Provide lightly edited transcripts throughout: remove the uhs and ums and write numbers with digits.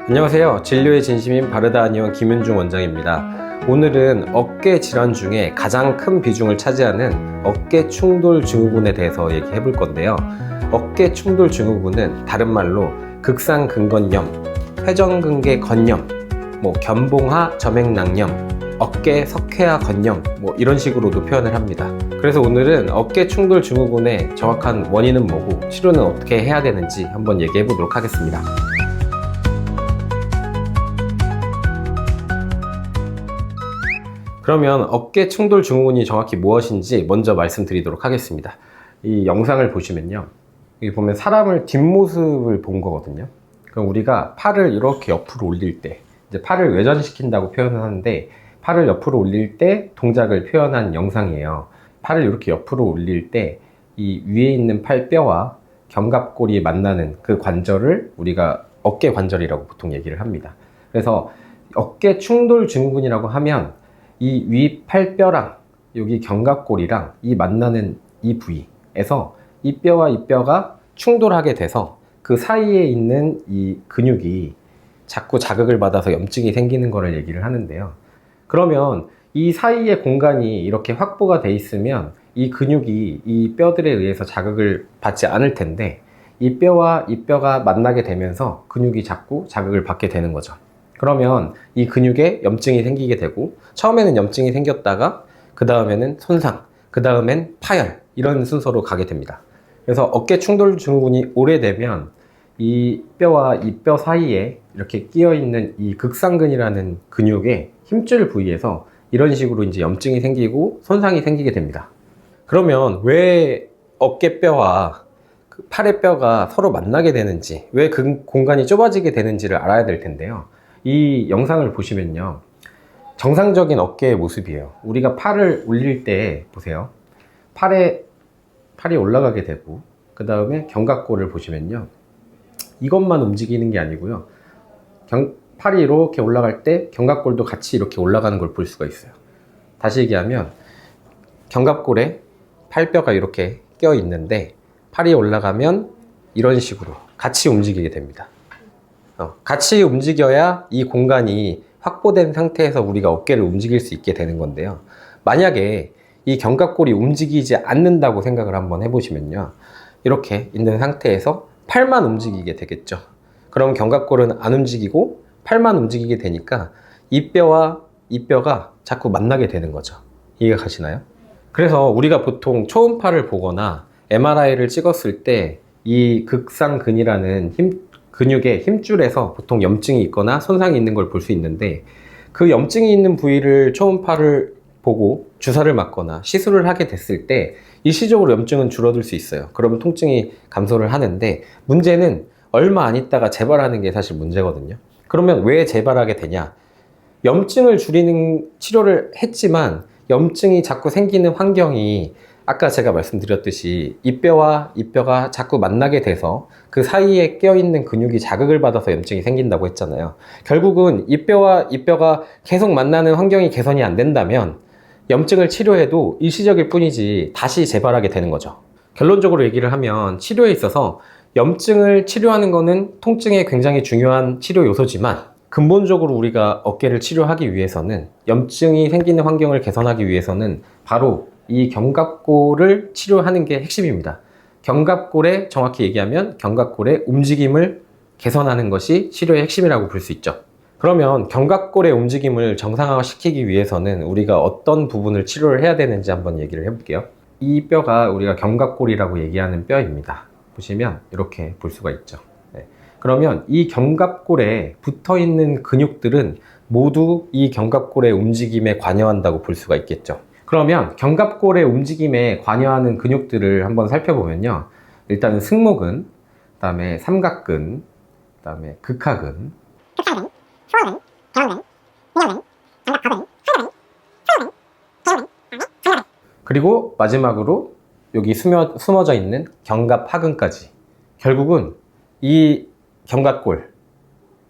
안녕하세요. 진료의 진심인 바르다 한의원 김윤중 원장입니다. 오늘은 어깨 질환 중에 가장 큰 비중을 차지하는 어깨 충돌 증후군에 대해서 얘기해 볼 건데요. 어깨 충돌 증후군은 다른 말로 극상근건염, 회전근개 건염, 견봉하 점액낭염, 어깨 석회화 건염 이런 식으로도 표현을 합니다. 그래서 오늘은 어깨 충돌 증후군의 정확한 원인은 뭐고 치료는 어떻게 해야 되는지 한번 얘기해 보도록 하겠습니다. 그러면 어깨 충돌 증후군이 정확히 무엇인지 먼저 말씀드리도록 하겠습니다. 이 영상을 보시면요, 여기 보면 사람을 뒷모습을 본 거거든요. 그럼 우리가 팔을 이렇게 옆으로 올릴 때, 이제 팔을 외전시킨다고 표현을 하는데, 팔을 옆으로 올릴 때 동작을 표현한 영상이에요. 팔을 이렇게 옆으로 올릴 때 이 위에 있는 팔뼈와 견갑골이 만나는 그 관절을 우리가 어깨 관절이라고 보통 얘기를 합니다. 그래서 어깨 충돌 증후군이라고 하면 이 위 팔뼈랑 여기 견갑골이랑 이 만나는 이 부위에서 이 뼈와 이 뼈가 충돌하게 돼서 그 사이에 있는 이 근육이 자꾸 자극을 받아서 염증이 생기는 거를 얘기를 하는데요. 그러면 이 사이의 공간이 이렇게 확보가 돼 있으면 이 근육이 이 뼈들에 의해서 자극을 받지 않을 텐데, 이 뼈와 이 뼈가 만나게 되면서 근육이 자꾸 자극을 받게 되는 거죠. 그러면 이 근육에 염증이 생기게 되고, 처음에는 염증이 생겼다가 그 다음에는 손상, 그 다음엔 파열, 이런 순서로 가게 됩니다. 그래서 어깨 충돌 증후군이 오래되면 이 뼈와 이 뼈 사이에 이렇게 끼어 있는 이 극상근이라는 근육의 힘줄 부위에서 이런 식으로 이제 염증이 생기고 손상이 생기게 됩니다. 그러면 왜 어깨뼈와 팔의 뼈가 서로 만나게 되는지, 왜 그 공간이 좁아지게 되는지를 알아야 될 텐데요. 이 영상을 보시면요, 정상적인 어깨의 모습이에요. 우리가 팔을 올릴 때 보세요. 팔이 올라가게 되고, 그 다음에 견갑골을 보시면요, 이것만 움직이는 게 아니고요, 팔이 이렇게 올라갈 때 견갑골도 같이 이렇게 올라가는 걸 볼 수가 있어요. 다시 얘기하면 견갑골에 팔뼈가 이렇게 껴 있는데, 팔이 올라가면 이런 식으로 같이 움직이게 됩니다. 같이 움직여야 이 공간이 확보된 상태에서 우리가 어깨를 움직일 수 있게 되는 건데요. 만약에 이 견갑골이 움직이지 않는다고 생각을 한번 해보시면요, 이렇게 있는 상태에서 팔만 움직이게 되겠죠. 그럼 견갑골은 안 움직이고 팔만 움직이게 되니까 이 뼈와 이 뼈가 자꾸 만나게 되는 거죠. 이해가 가시나요? 그래서 우리가 보통 초음파를 보거나 MRI를 찍었을 때 이 극상근이라는 근육의 힘줄에서 보통 염증이 있거나 손상이 있는 걸 볼 수 있는데, 그 염증이 있는 부위를 초음파를 보고 주사를 맞거나 시술을 하게 됐을 때 일시적으로 염증은 줄어들 수 있어요. 그러면 통증이 감소를 하는데, 문제는 얼마 안 있다가 재발하는 게 사실 문제거든요. 그러면 왜 재발하게 되냐? 염증을 줄이는 치료를 했지만 염증이 자꾸 생기는 환경이 아까 제가 말씀드렸듯이 이 뼈와 이 뼈가 자꾸 만나게 돼서 그 사이에 껴있는 근육이 자극을 받아서 염증이 생긴다고 했잖아요. 결국은 이 뼈와 이 뼈가 계속 만나는 환경이 개선이 안 된다면 염증을 치료해도 일시적일 뿐이지 다시 재발하게 되는 거죠. 결론적으로 얘기를 하면 치료에 있어서 염증을 치료하는 거는 통증에 굉장히 중요한 치료 요소지만, 근본적으로 우리가 어깨를 치료하기 위해서는, 염증이 생기는 환경을 개선하기 위해서는 바로 이 견갑골을 치료하는 게 핵심입니다. 견갑골에, 정확히 얘기하면 견갑골의 움직임을 개선하는 것이 치료의 핵심이라고 볼 수 있죠. 그러면 견갑골의 움직임을 정상화시키기 위해서는 우리가 어떤 부분을 치료를 해야 되는지 한번 얘기를 해볼게요. 이 뼈가 우리가 견갑골이라고 얘기하는 뼈입니다. 보시면 이렇게 볼 수가 있죠. 그러면 이 견갑골에 붙어있는 근육들은 모두 이 견갑골의 움직임에 관여한다고 볼 수가 있겠죠. 그러면 견갑골의 움직임에 관여하는 근육들을 한번 살펴보면요, 일단은 승모근, 그 다음에 삼각근, 그 다음에 극하근, 소어근, 대원근, 인형근, 견갑하근, 하근근, 승모근, 대원근, 장갑근. 그리고 마지막으로 여기 숨어져 있는 견갑하근까지. 결국은 이 견갑골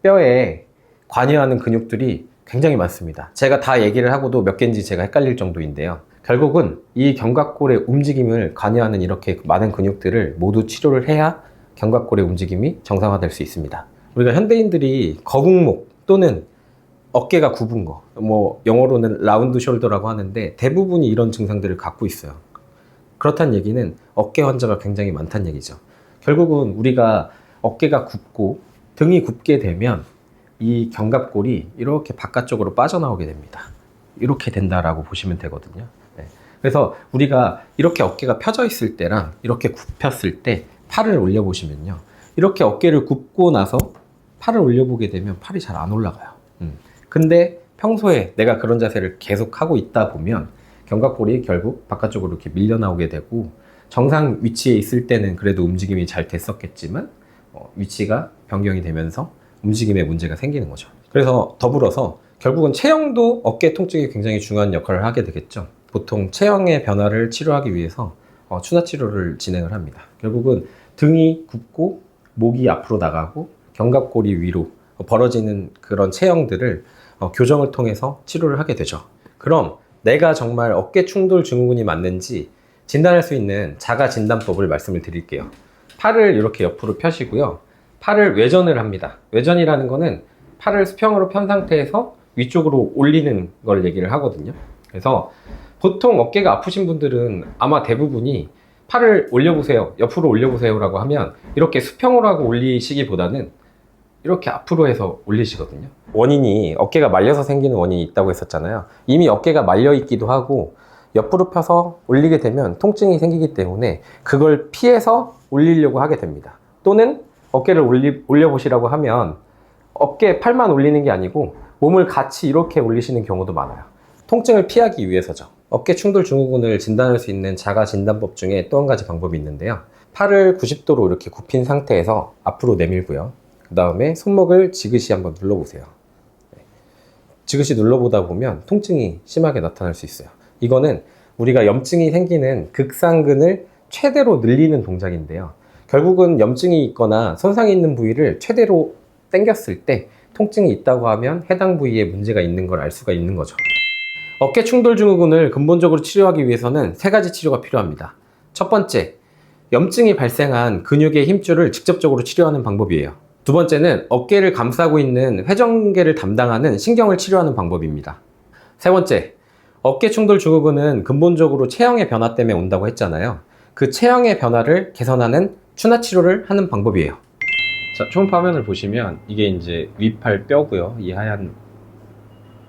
뼈에 관여하는 근육들이 굉장히 많습니다. 제가 다 얘기를 하고도 몇 개인지 제가 헷갈릴 정도인데요. 결국은 이 견갑골의 움직임을 관여하는 이렇게 많은 근육들을 모두 치료를 해야 견갑골의 움직임이 정상화될 수 있습니다. 우리가 현대인들이 거북목 또는 어깨가 굽은 거, 뭐 영어로는 라운드 숄더라고 하는데 대부분이 이런 증상들을 갖고 있어요. 그렇다는 얘기는 어깨 환자가 굉장히 많다는 얘기죠. 결국은 우리가 어깨가 굽고 등이 굽게 되면 이 견갑골이 이렇게 바깥쪽으로 빠져나오게 됩니다. 이렇게 된다라고 보시면 되거든요. 네. 그래서 우리가 이렇게 어깨가 펴져 있을 때랑 이렇게 굽혔을 때 팔을 올려보시면요. 이렇게 어깨를 굽고 나서 팔을 올려보게 되면 팔이 잘 안 올라가요. 근데 평소에 내가 그런 자세를 계속 하고 있다 보면 견갑골이 결국 바깥쪽으로 이렇게 밀려 나오게 되고 정상 위치에 있을 때는 그래도 움직임이 잘 됐었겠지만 위치가 변경이 되면서 움직임에 문제가 생기는 거죠. 그래서 더불어서 결국은 체형도 어깨 통증이 굉장히 중요한 역할을 하게 되겠죠. 보통 체형의 변화를 치료하기 위해서 추나 치료를 진행을 합니다. 결국은 등이 굽고 목이 앞으로 나가고 견갑골이 위로 벌어지는 그런 체형들을 교정을 통해서 치료를 하게 되죠. 그럼 내가 정말 어깨 충돌 증후군이 맞는지 진단할 수 있는 자가 진단법을 말씀을 드릴게요. 팔을 이렇게 옆으로 펴시고요. 팔을 외전을 합니다. 외전이라는 거는 팔을 수평으로 편 상태에서 위쪽으로 올리는 걸 얘기를 하거든요. 그래서 보통 어깨가 아프신 분들은 아마 대부분이 팔을 올려보세요, 옆으로 올려보세요 라고 하면 이렇게 수평으로 하고 올리시기보다는 이렇게 앞으로 해서 올리시거든요. 원인이 어깨가 말려서 생기는 원인이 있다고 했었잖아요. 이미 어깨가 말려 있기도 하고 옆으로 펴서 올리게 되면 통증이 생기기 때문에 그걸 피해서 올리려고 하게 됩니다. 또는 어깨를 올려보시라고 하면 어깨 팔만 올리는 게 아니고 몸을 같이 이렇게 올리시는 경우도 많아요. 통증을 피하기 위해서죠. 어깨 충돌 증후군을 진단할 수 있는 자가 진단법 중에 또 한 가지 방법이 있는데요. 팔을 90도로 이렇게 굽힌 상태에서 앞으로 내밀고요. 그 다음에 손목을 지그시 한번 눌러보세요. 지그시 눌러보다 보면 통증이 심하게 나타날 수 있어요. 이거는 우리가 염증이 생기는 극상근을 최대로 늘리는 동작인데요. 결국은 염증이 있거나 손상이 있는 부위를 최대로 당겼을 때 통증이 있다고 하면 해당 부위에 문제가 있는 걸 알 수가 있는 거죠. 어깨 충돌 증후군을 근본적으로 치료하기 위해서는 3가지 치료가 필요합니다. 첫 번째, 염증이 발생한 근육의 힘줄을 직접적으로 치료하는 방법이에요. 두 번째는 어깨를 감싸고 있는 회전계를 담당하는 신경을 치료하는 방법입니다. 세 번째, 어깨 충돌 증후군은 근본적으로 체형의 변화 때문에 온다고 했잖아요. 그 체형의 변화를 개선하는 추나 치료를 하는 방법이에요. 자, 초음파 화면을 보시면 이게 이제 위팔 뼈고요. 이 하얀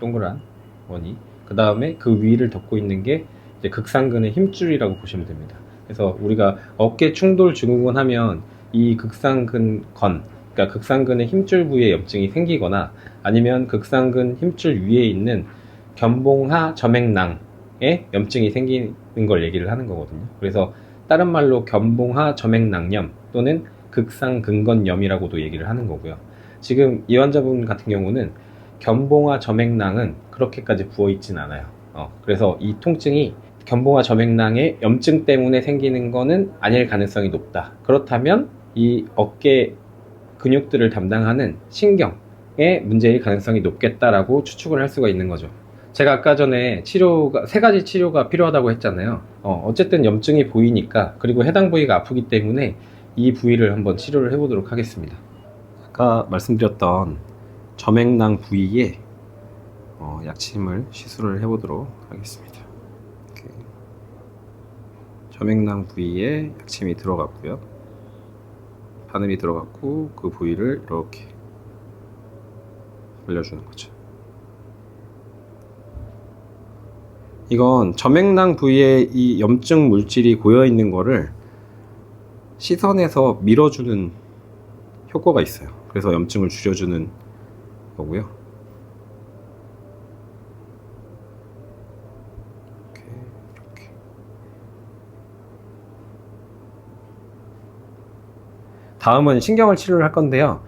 동그란 원이. 그 다음에 그 위를 덮고 있는 게 이제 극상근의 힘줄이라고 보시면 됩니다. 그래서 우리가 어깨 충돌 증후군 하면 이 극상근 그러니까 극상근의 힘줄 부위에 염증이 생기거나 아니면 극상근 힘줄 위에 있는 견봉하 점액낭에 염증이 생기는 걸 얘기를 하는 거거든요. 그래서 다른 말로 견봉하 점액낭염 또는 극상근건염이라고도 얘기를 하는 거고요. 지금 이 환자분 같은 경우는 견봉하 점액낭은 그렇게까지 부어있진 않아요. 그래서 이 통증이 견봉하 점액낭의 염증 때문에 생기는 거는 아닐 가능성이 높다. 그렇다면 이 어깨 근육들을 담당하는 신경의 문제일 가능성이 높겠다라고 추측을 할 수가 있는 거죠. 제가 아까 전에 치료가 3가지 치료가 필요하다고 했잖아요. 어쨌든 염증이 보이니까, 그리고 해당 부위가 아프기 때문에 이 부위를 한번 치료를 해보도록 하겠습니다. 아까 말씀드렸던 점액낭 부위에 약침을 시술을 해보도록 하겠습니다. 이렇게. 점액낭 부위에 약침이 들어갔고요. 바늘이 들어갔고 그 부위를 이렇게 올려주는 거죠. 이건 점액낭 부위에 이 염증 물질이 고여 있는 거를 시선에서 밀어주는 효과가 있어요. 그래서 염증을 줄여주는 거고요. 이렇게. 다음은 신경을 치료를 할 건데요.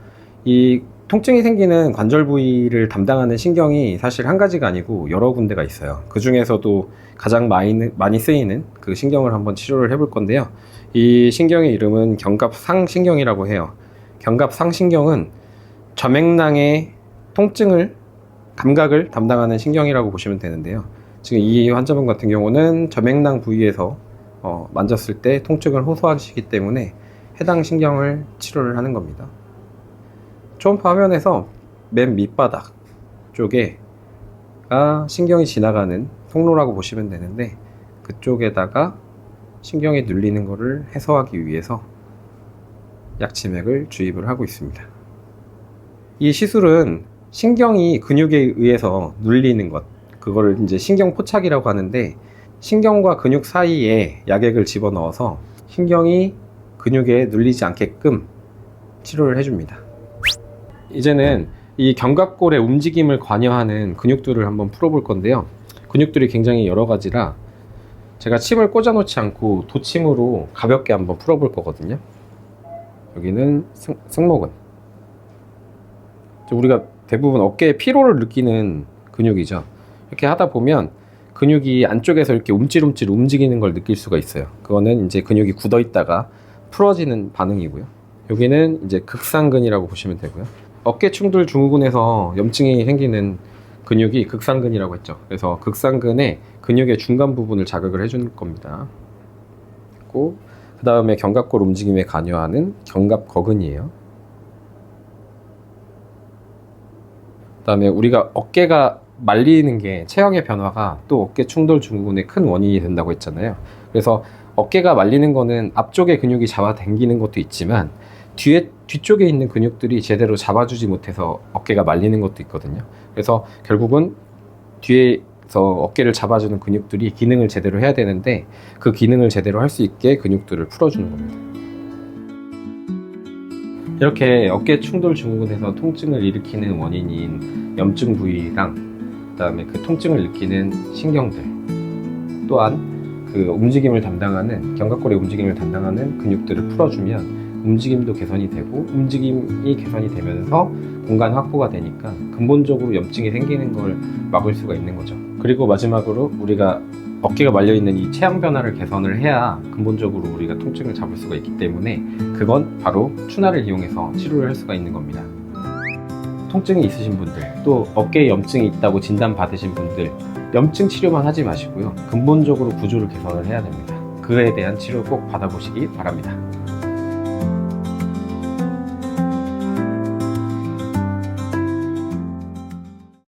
이 통증이 생기는 관절 부위를 담당하는 신경이 사실 한 가지가 아니고 여러 군데가 있어요. 그 중에서도 가장 많이 쓰이는 그 신경을 한번 치료를 해볼 건데요. 이 신경의 이름은 견갑상신경이라고 해요. 견갑상신경은 점액낭의 통증을, 감각을 담당하는 신경이라고 보시면 되는데요. 지금 이 환자분 같은 경우는 점액낭 부위에서 만졌을 때 통증을 호소하시기 때문에 해당 신경을 치료를 하는 겁니다. 초음파 화면에서 맨 밑바닥 쪽에가 신경이 지나가는 통로라고 보시면 되는데, 그쪽에다가 신경이 눌리는 것을 해소하기 위해서 약침액을 주입을 하고 있습니다. 이 시술은 신경이 근육에 의해서 눌리는 것, 그거를 이제 신경 포착이라고 하는데, 신경과 근육 사이에 약액을 집어넣어서 신경이 근육에 눌리지 않게끔 치료를 해줍니다. 이제는 이 견갑골의 움직임을 관여하는 근육들을 한번 풀어볼 건데요. 근육들이 굉장히 여러 가지라 제가 침을 꽂아 놓지 않고 도침으로 가볍게 한번 풀어볼 거거든요. 여기는 승모근. 우리가 대부분 어깨에 피로를 느끼는 근육이죠. 이렇게 하다 보면 근육이 안쪽에서 이렇게 움찔움찔 움직이는 걸 느낄 수가 있어요. 그거는 이제 근육이 굳어 있다가 풀어지는 반응이고요. 여기는 이제 극상근이라고 보시면 되고요. 어깨 충돌 증후군에서 염증이 생기는 근육이 극상근이라고 했죠. 그래서 극상근의 근육의 중간 부분을 자극을 해주는 겁니다. 그 다음에 견갑골 움직임에 관여하는 견갑거근이에요. 그 다음에 우리가 어깨가 말리는 게 체형의 변화가 또 어깨 충돌 증후군의 큰 원인이 된다고 했잖아요. 그래서 어깨가 말리는 거는 앞쪽의 근육이 잡아당기는 것도 있지만 뒤쪽에 있는 근육들이 제대로 잡아주지 못해서 어깨가 말리는 것도 있거든요. 그래서 결국은 뒤에서 어깨를 잡아주는 근육들이 기능을 제대로 해야 되는데, 그 기능을 제대로 할 수 있게 근육들을 풀어주는 겁니다. 이렇게 어깨 충돌 증후군에서 통증을 일으키는 원인인 염증 부위랑 그 다음에 그 통증을 느끼는 신경들, 또한 그 움직임을 담당하는 견갑골의 움직임을 담당하는 근육들을 풀어주면 움직임도 개선이 되고, 움직임이 개선이 되면서 공간 확보가 되니까 근본적으로 염증이 생기는 걸 막을 수가 있는 거죠. 그리고 마지막으로 우리가 어깨가 말려있는 이 체형 변화를 개선을 해야 근본적으로 우리가 통증을 잡을 수가 있기 때문에, 그건 바로 추나를 이용해서 치료를 할 수가 있는 겁니다. 통증이 있으신 분들, 또 어깨에 염증이 있다고 진단 받으신 분들, 염증 치료만 하지 마시고요, 근본적으로 구조를 개선을 해야 됩니다. 그에 대한 치료 꼭 받아보시기 바랍니다.